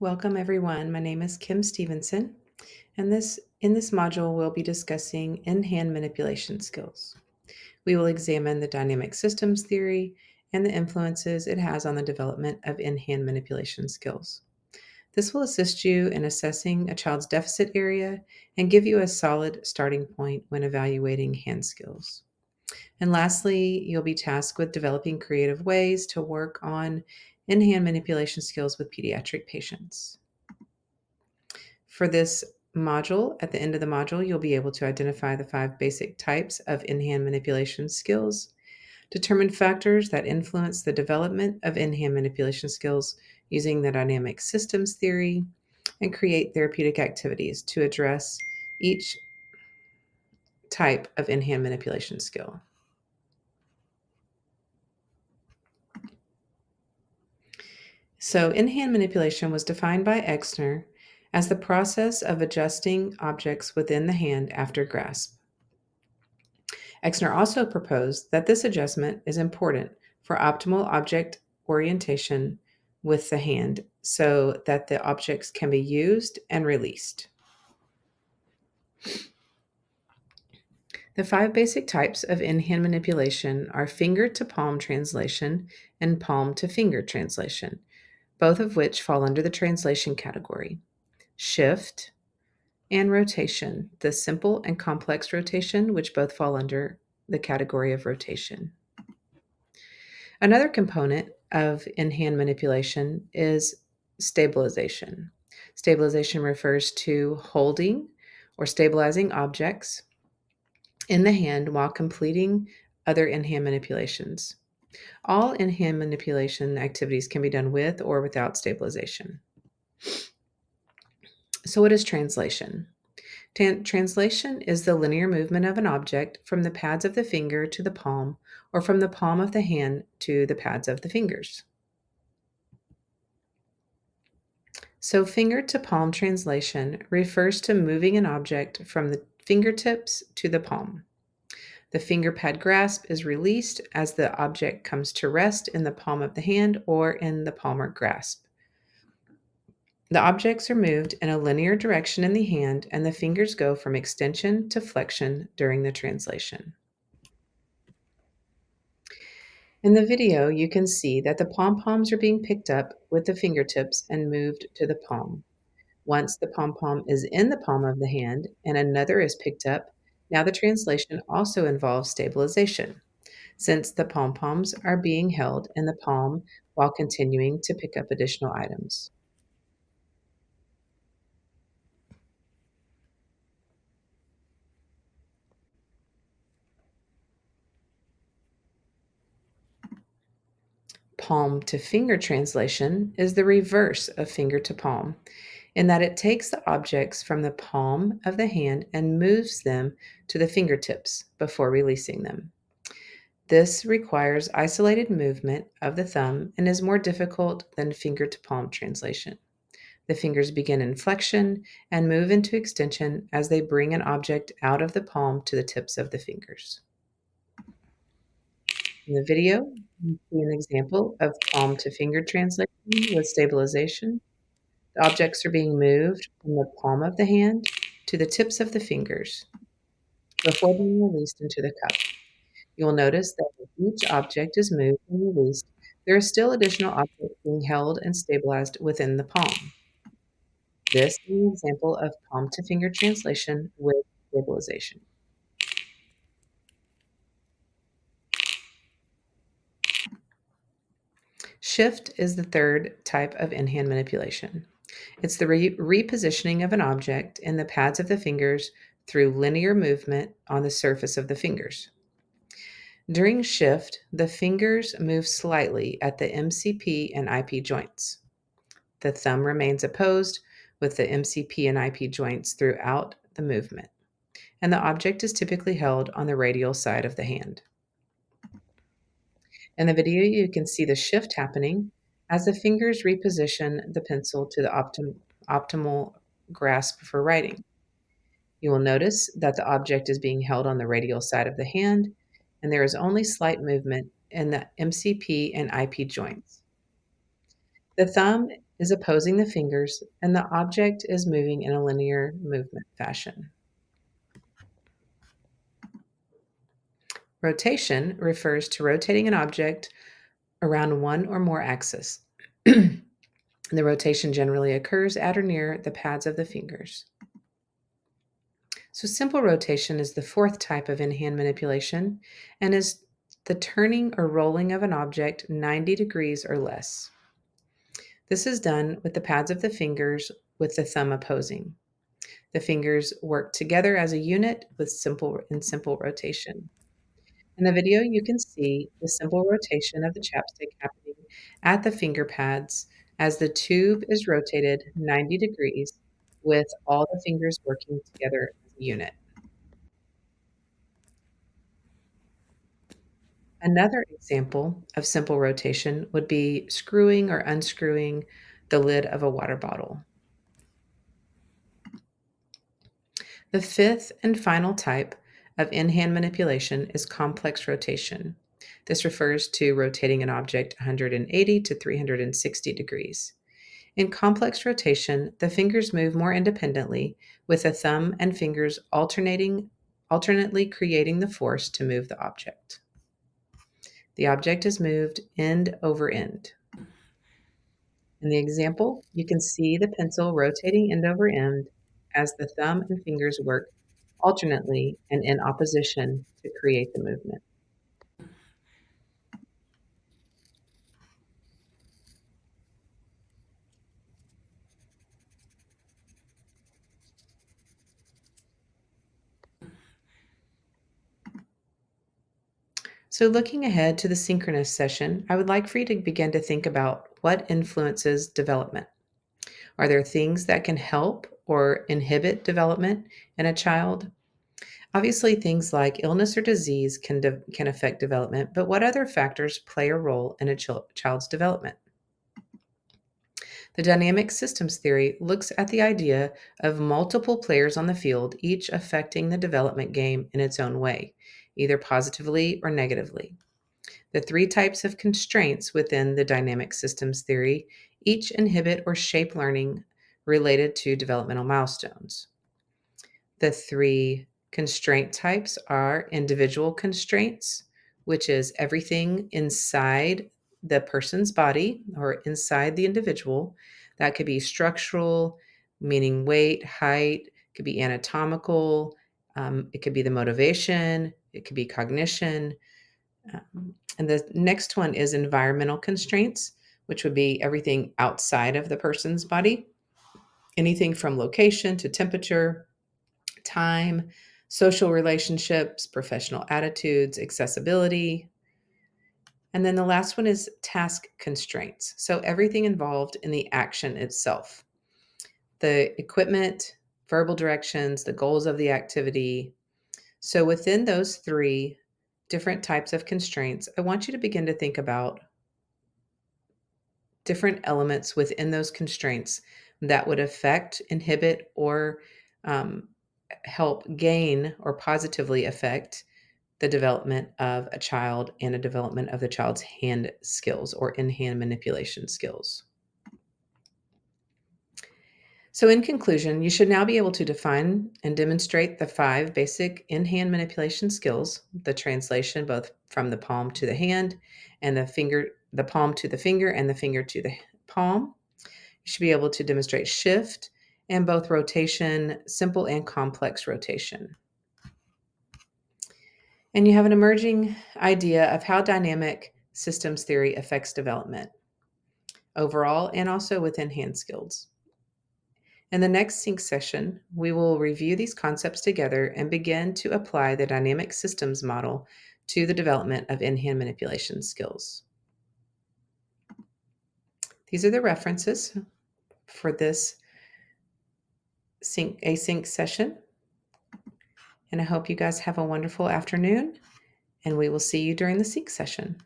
Welcome everyone. My name is Kim Stevenson, and in this module we'll be discussing in-hand manipulation skills. We will examine the dynamic systems theory and the influences it has on the development of in-hand manipulation skills. This will assist you in assessing a child's deficit area and give you a solid starting point when evaluating hand skills. And lastly, you'll be tasked with developing creative ways to work on in-hand manipulation skills with pediatric patients. For this module, at the end of the module, you'll be able to identify the 5 basic types of in-hand manipulation skills, determine factors that influence the development of in-hand manipulation skills using the dynamic systems theory, and create therapeutic activities to address each type of in-hand manipulation skill. So, in-hand manipulation was defined by Exner as the process of adjusting objects within the hand after grasp. Exner also proposed that this adjustment is important for optimal object orientation with the hand so that the objects can be used and released. The 5 basic types of in-hand manipulation are finger to palm translation and palm to finger translation, both of which fall under the translation category. Shift and rotation, the simple and complex rotation, which both fall under the category of rotation. Another component of in-hand manipulation is stabilization. Stabilization refers to holding or stabilizing objects in the hand while completing other in-hand manipulations. All in-hand manipulation activities can be done with or without stabilization. So, what is translation? Translation is the linear movement of an object from the pads of the finger to the palm, or from the palm of the hand to the pads of the fingers. So, finger to palm translation refers to moving an object from the fingertips to the palm. The finger pad grasp is released as the object comes to rest in the palm of the hand or in the palmar grasp. The objects are moved in a linear direction in the hand, and the fingers go from extension to flexion during the translation. In the video, you can see that the pom-poms are being picked up with the fingertips and moved to the palm. Once the pom-pom is in the palm of the hand and another is picked up, now the translation also involves stabilization, since the pom-poms are being held in the palm while continuing to pick up additional items. Palm to finger translation is the reverse of finger to palm, in that it takes the objects from the palm of the hand and moves them to the fingertips before releasing them. This requires isolated movement of the thumb and is more difficult than finger to palm translation. The fingers begin in flexion and move into extension as they bring an object out of the palm to the tips of the fingers. In the video, you see an example of palm to finger translation with stabilization. The objects are being moved from the palm of the hand to the tips of the fingers before being released into the cup. You will notice that as each object is moved and released, there are still additional objects being held and stabilized within the palm. This is an example of palm to finger translation with stabilization. Shift is the third type of in-hand manipulation. It's the repositioning of an object in the pads of the fingers through linear movement on the surface of the fingers. During shift, the fingers move slightly at the MCP and IP joints. The thumb remains opposed with the MCP and IP joints throughout the movement, and the object is typically held on the radial side of the hand. In the video, you can see the shift happening as the fingers reposition the pencil to the optimal grasp for writing. You will notice that the object is being held on the radial side of the hand, and there is only slight movement in the MCP and IP joints. The thumb is opposing the fingers, and the object is moving in a linear movement fashion. Rotation refers to rotating an object around one or more axes. The rotation generally occurs at or near the pads of the fingers. So, simple rotation is the fourth type of in hand manipulation and is the turning or rolling of an object 90 degrees or less. This is done with the pads of the fingers with the thumb opposing. The fingers work together as a unit with simple rotation. In the video, you can see the simple rotation of the chapstick happening at the finger pads as the tube is rotated 90 degrees with all the fingers working together as a unit. Another example of simple rotation would be screwing or unscrewing the lid of a water bottle. The fifth and final type of in-hand manipulation is complex rotation. This refers to rotating an object 180 to 360 degrees. In complex rotation, the fingers move more independently, with the thumb and fingers alternately creating the force to move the object. The object is moved end over end. In the example, you can see the pencil rotating end over end as the thumb and fingers work alternately and in opposition to create the movement. So, looking ahead to the synchronous session, I would like for you to begin to think about what influences development. Are there things that can help or inhibit development in a child? Obviously, things like illness or disease can affect development, but what other factors play a role in a child's development? The dynamic systems theory looks at the idea of multiple players on the field, each affecting the development game in its own way, either positively or negatively. The three types of constraints within the dynamic systems theory each inhibit or shape learning related to developmental milestones. The three constraint types are individual constraints, which is everything inside the person's body or inside the individual. That could be structural, meaning weight, height, it could be anatomical, it could be the motivation, it could be cognition. And the next one is environmental constraints, which would be everything outside of the person's body, anything from location to temperature, time, social relationships, professional attitudes, accessibility. And then the last one is task constraints. So everything involved in the action itself, the equipment, verbal directions, the goals of the activity. So within those three different types of constraints, I want you to begin to think about different elements within those constraints that would affect, inhibit, or um, help gain or positively affect the development of a child and a development of the child's hand skills or in hand manipulation skills. So, in conclusion, you should now be able to define and demonstrate the five basic in hand manipulation skills the translation both from the palm to the hand and the palm to the finger and the finger to the palm. You should be able to demonstrate shift and both rotation, simple and complex rotation. And you have an emerging idea of how dynamic systems theory affects development overall and also within hand skills. In the next sync session, we will review these concepts together and begin to apply the dynamic systems model to the development of in hand manipulation skills. These are the references for this async session. And I hope you guys have a wonderful afternoon, and we will see you during the sync session.